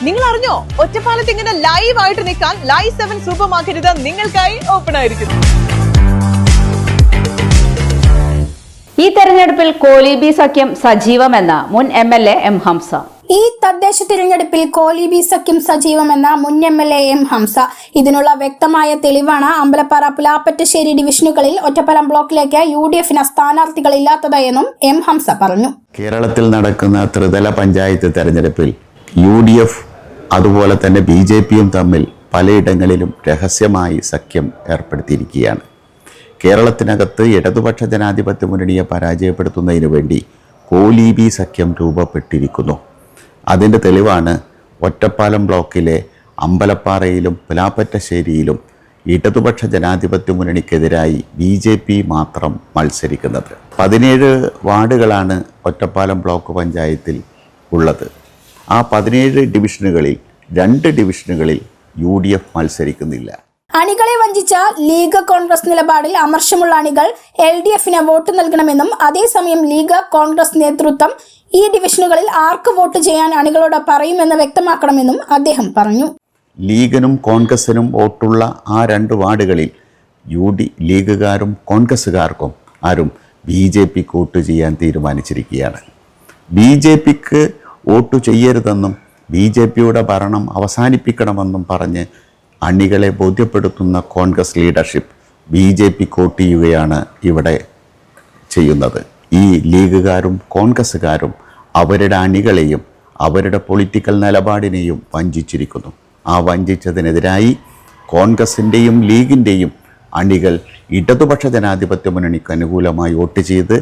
നിങ്ങൾ അറിഞ്ഞോ, ഒറ്റപ്പാലത്ത് ഇങ്ങനെ ലൈവ് ആയിട്ട് നിൽക്കാൻ ലൈവ് 7 സൂപ്പർ മാർക്കറ്റ് നിങ്ങൾക്കായി ഓപ്പൺ ആയിരിക്കുന്നു. ഈ തെരഞ്ഞെടുപ്പിൽ കോലീബി സഖ്യം സജീവമെന്ന മുൻ MLA M. ഹംസ. ഈ തദ്ദേശ തിരഞ്ഞെടുപ്പിൽ കോലീബി സഖ്യം സജീവമെന്ന മുൻ MLA M. ഹംസ. ഇതിനുള്ള വ്യക്തമായ തെളിവാണ് അമ്പലപ്പാറ പുലാപ്പറ്റശ്ശേരി ഡിവിഷനുകളിൽ ഒറ്റപ്പാലം ബ്ലോക്കിലേക്ക് UDFന് സ്ഥാനാർത്ഥികളില്ലാത്തത് എന്നും M. ഹംസ പറഞ്ഞു. കേരളത്തിൽ നടക്കുന്ന ത്രിതല പഞ്ചായത്ത് തെരഞ്ഞെടുപ്പിൽ UDF അതുപോലെ തന്നെ BJPയും തമ്മിൽ പലയിടങ്ങളിലും രഹസ്യമായി സഖ്യം ഏർപ്പെടുത്തിയിരിക്കുകയാണ്. കേരളത്തിനകത്ത് ഇടതുപക്ഷ ജനാധിപത്യ മുന്നണിയെ പരാജയപ്പെടുത്തുന്നതിന് വേണ്ടി കോലീബി സഖ്യം രൂപപ്പെട്ടിരിക്കുന്നു. അതിൻ്റെ തെളിവാണ് ഒറ്റപ്പാലം ബ്ലോക്കിലെ അമ്പലപ്പാറയിലും പുലാപ്പറ്റശ്ശേരിയിലും ഇടതുപക്ഷ ജനാധിപത്യ മുന്നണിക്കെതിരായി BJP മാത്രം മത്സരിക്കുന്നത്. 17 വാർഡുകളാണ് ഒറ്റപ്പാലം ബ്ലോക്ക് പഞ്ചായത്തിൽ ഉള്ളത്. ആ 17 ഡിവിഷനുകളിൽ 2 ഡിവിഷനുകളിൽ UDF മത്സരിക്കുന്നില്ല. അണികളെ വഞ്ചിച്ച ലീഗ് കോൺഗ്രസ് നിലപാടിൽ അമർഷമുള്ള അണികൾ LDFന് വോട്ട് നൽകണമെന്നും അതേസമയം ലീഗ് കോൺഗ്രസ് നേതൃത്വം ഈ ഡിവിഷനുകളിൽ ആർക്ക് വോട്ട് ചെയ്യാൻ അണികളോട് പറയുമെന്ന് വ്യക്തമാക്കണമെന്നും അദ്ദേഹം പറഞ്ഞു. ലീഗിനും കോൺഗ്രസിനും വോട്ടുള്ള ആ 2 വാർഡുകളിൽ ലീഗുകാരും കോൺഗ്രസ്സുകാർക്കും ആരും BJPക്ക് വോട്ട് ചെയ്യാൻ തീരുമാനിച്ചിരിക്കുകയാണ്. BJPക്ക് വോട്ട് ചെയ്യരുതെന്നും BJPയുടെ ഭരണം അവസാനിപ്പിക്കണമെന്നും പറഞ്ഞ് അണികളെ ബോധ്യപ്പെടുത്തുന്ന കോൺഗ്രസ് ലീഡർഷിപ്പ് BJPക്ക് വോട്ട് ചെയ്യുകയാണ് ഇവിടെ ചെയ്യുന്നത്. ഈ ലീഗുകാരും കോൺഗ്രസ്സുകാരും അവരുടെ അണികളെയും അവരുടെ പൊളിറ്റിക്കൽ നിലപാടിനെയും വഞ്ചിച്ചിരിക്കുന്നു. ആ വഞ്ചിച്ചതിനെതിരായി കോൺഗ്രസിൻ്റെയും ലീഗിൻ്റെയും അണികൾ ഇടതുപക്ഷ ജനാധിപത്യ മുന്നണിക്ക് അനുകൂലമായി വോട്ട് ചെയ്ത്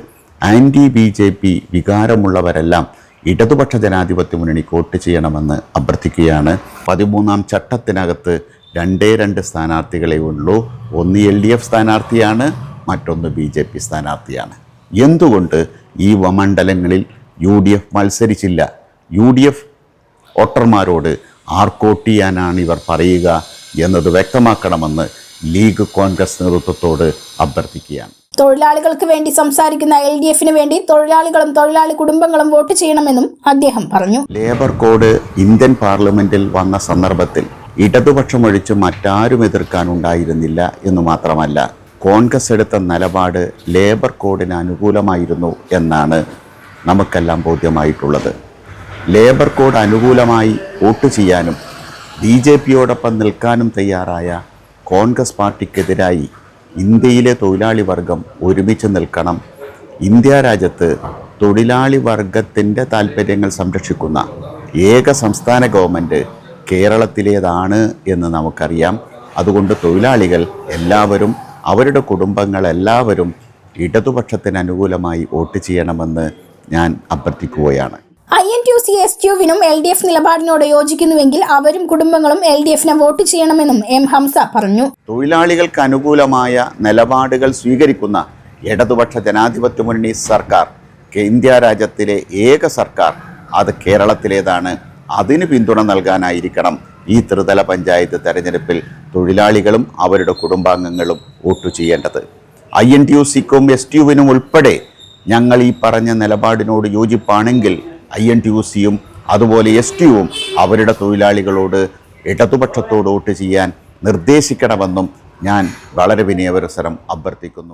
BJP വികാരമുള്ളവരെല്ലാം ഇടതുപക്ഷ ജനാധിപത്യ മുന്നണിക്ക് വോട്ട് ചെയ്യണമെന്ന് അഭ്യർത്ഥിക്കുകയാണ്. 13ാം ചട്ടത്തിനകത്ത് 2 സ്ഥാനാർത്ഥികളെ ഉള്ളൂ. ഒന്ന് LDF സ്ഥാനാർത്ഥിയാണ്, മറ്റൊന്ന് BJP സ്ഥാനാർത്ഥിയാണ്. എന്തുകൊണ്ട് ഈ മണ്ഡലങ്ങളിൽ UDF മത്സരിച്ചില്ല? UDF വോട്ടർമാരോട് ആർക്ക് വോട്ട് ചെയ്യാനാണ് ഇവർ പറയുക എന്നത് വ്യക്തമാക്കണമെന്ന് ലീഗ് കോൺഗ്രസ് നേതൃത്വത്തോട് അഭ്യർത്ഥിക്കുകയാണ്. തൊഴിലാളികൾക്ക് വേണ്ടി സംസാരിക്കുന്ന LDFന് വേണ്ടി തൊഴിലാളികളും തൊഴിലാളി കുടുംബങ്ങളും വോട്ട് ചെയ്യണമെന്നും അദ്ദേഹം പറഞ്ഞു. ലേബർ കോഡ് ഇന്ത്യൻ പാർലമെന്റിൽ വന്ന സന്ദർഭത്തിൽ ഇടതുപക്ഷമൊഴിച്ച് മറ്റാരും എതിർക്കാനുണ്ടായിരുന്നില്ല എന്ന് മാത്രമല്ല, കോൺഗ്രസ് എടുത്ത നിലപാട് ലേബർ കോഡിന് അനുകൂലമായിരുന്നു എന്നാണ് നമുക്കെല്ലാം ബോധ്യമായിട്ടുള്ളത്. ലേബർ കോഡ് അനുകൂലമായി വോട്ട് ചെയ്യാനും BJPയോടൊപ്പം നിൽക്കാനും തയ്യാറായ കോൺഗ്രസ് പാർട്ടിക്കെതിരായി ഇന്ത്യയിലെ തൊഴിലാളി വർഗം ഒരുമിച്ച് നിൽക്കണം. ഇന്ത്യ രാജ്യത്ത് തൊഴിലാളി വർഗത്തിൻ്റെ താല്പര്യങ്ങൾ സംരക്ഷിക്കുന്ന ഏക സംസ്ഥാന ഗവൺമെൻറ് കേരളത്തിലേതാണ് എന്ന് നമുക്കറിയാം. അതുകൊണ്ട് തൊഴിലാളികൾ എല്ലാവരും അവരുടെ കുടുംബങ്ങളെല്ലാവരും ഇടതുപക്ഷത്തിന് അനുകൂലമായി വോട്ട് ചെയ്യണമെന്ന് ഞാൻ അഭ്യർത്ഥിക്കുകയാണ്. INTUC STUവിനും LDF നിലപാടിനോട് യോജിക്കുന്നുവെങ്കിൽ അവരും കുടുംബങ്ങളും LDFന് വോട്ട് ചെയ്യണമെന്നും M. ഹംസ പറഞ്ഞു. തൊഴിലാളികൾക്ക് അനുകൂലമായ നിലപാടുകൾ സ്വീകരിക്കുന്ന ഇടതുപക്ഷ ജനാധിപത്യ മുന്നണി സർക്കാർ ഇന്ത്യ രാജ്യത്തിലെ ഏക സർക്കാർ അത് കേരളത്തിലേതാണ്. അതിന് പിന്തുണ നൽകാനായിരിക്കണം ഈ ത്രിതല പഞ്ചായത്ത് തെരഞ്ഞെടുപ്പിൽ തൊഴിലാളികളും അവരുടെ കുടുംബാംഗങ്ങളും വോട്ട് ചെയ്യേണ്ടത്. INTUCക്കും STUവിനും ഉൾപ്പെടെ ഞങ്ങൾ ഈ പറഞ്ഞ നിലപാടിനോട് യോജിപ്പാണെങ്കിൽ INTUCയും അതുപോലെ STUവും അവരുടെ തൊഴിലാളികളോട് ഇടതുപക്ഷത്തോട് വോട്ട് ചെയ്യാൻ നിർദ്ദേശിക്കണമെന്നും ഞാൻ വളരെ വിനയപുരസരം അഭ്യർത്ഥിക്കുന്നു.